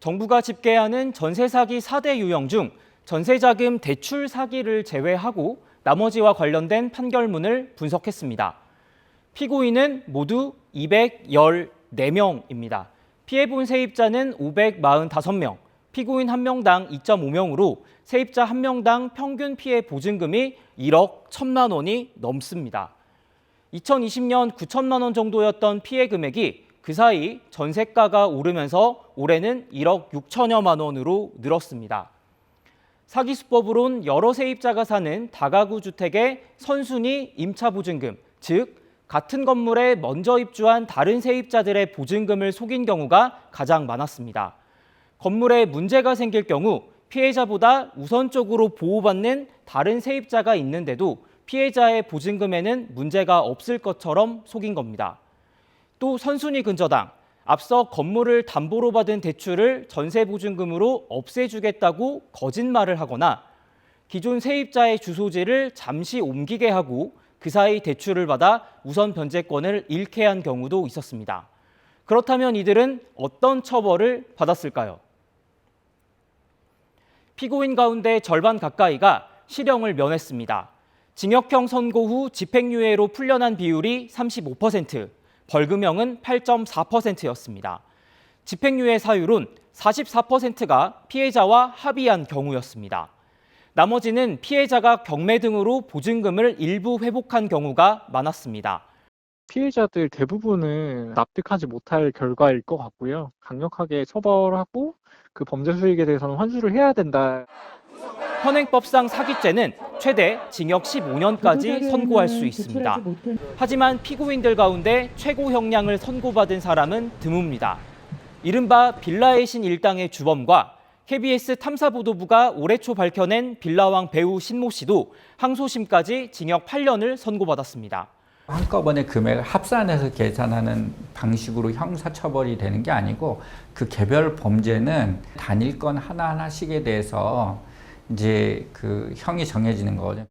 정부가 집계하는 전세 사기 4대 유형 중 전세자금 대출 사기를 제외하고 나머지와 관련된 판결문을 분석했습니다. 피고인은 모두 214명입니다. 피해본 세입자는 545명, 피고인 1명당 2.5명으로 세입자 1명당 평균 피해 보증금이 1억 1천만 원이 넘습니다. 2020년 9천만 원 정도였던 피해 금액이 그 사이 전세가가 오르면서 올해는 1억 6천여만 원으로 늘었습니다. 사기 수법으론 여러 세입자가 사는 다가구 주택의 선순위 임차 보증금, 즉 같은 건물에 먼저 입주한 다른 세입자들의 보증금을 속인 경우가 가장 많았습니다. 건물에 문제가 생길 경우 피해자보다 우선적으로 보호받는 다른 세입자가 있는데도 피해자의 보증금에는 문제가 없을 것처럼 속인 겁니다. 또 선순위 근저당, 앞서 건물을 담보로 받은 대출을 전세 보증금으로 없애주겠다고 거짓말을 하거나 기존 세입자의 주소지를 잠시 옮기게 하고 그 사이 대출을 받아 우선 변제권을 잃게 한 경우도 있었습니다. 그렇다면 이들은 어떤 처벌을 받았을까요? 피고인 가운데 절반 가까이가 실형을 면했습니다. 징역형 선고 후 집행유예로 풀려난 비율이 35%, 벌금형은 8.4%였습니다. 집행유예 사유론 44%가 피해자와 합의한 경우였습니다. 나머지는 피해자가 경매 등으로 보증금을 일부 회복한 경우가 많았습니다. 피해자들 대부분은 납득하지 못할 결과일 것 같고요. 강력하게 처벌하고 그 범죄 수익에 대해서는 환수를 해야 된다. 현행법상 사기죄는 최대 징역 15년까지 선고할 수 있습니다. 하지만 피고인들 가운데 최고 형량을 선고받은 사람은 드뭅니다. 이른바 빌라의 신 일당의 주범과 KBS 탐사보도부가 올해 초 밝혀낸 빌라왕 배우 신모 씨도 항소심까지 징역 8년을 선고받았습니다. 한꺼번에 금액을 합산해서 계산하는 방식으로 형사처벌이 되는 게 아니고 그 개별 범죄는 단일건 하나하나씩에 대해서 이제 그 형이 정해지는 거죠.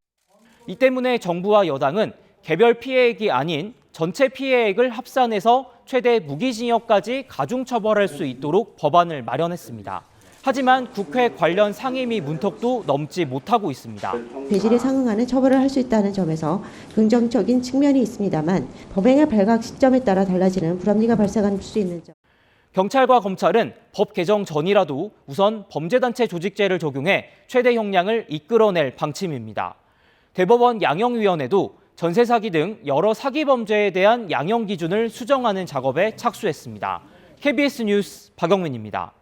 이 때문에 정부와 여당은 개별 피해액이 아닌 전체 피해액을 합산해서 최대 무기징역까지 가중처벌할 수 있도록 법안을 마련했습니다. 하지만 국회 관련 상임위 문턱도 넘지 못하고 있습니다. 배실에 상응하는 처벌을 할 수 있다는 점에서 긍정적인 측면이 있습니다만 법행의 발각 시점에 따라 달라지는 불합리가 발생할 수 있는 점. 경찰과 검찰은 법 개정 전이라도 우선 범죄단체 조직죄를 적용해 최대 형량을 이끌어낼 방침입니다. 대법원 양형위원회도 전세 사기 등 여러 사기 범죄에 대한 양형 기준을 수정하는 작업에 착수했습니다. KBS 뉴스 박영민입니다.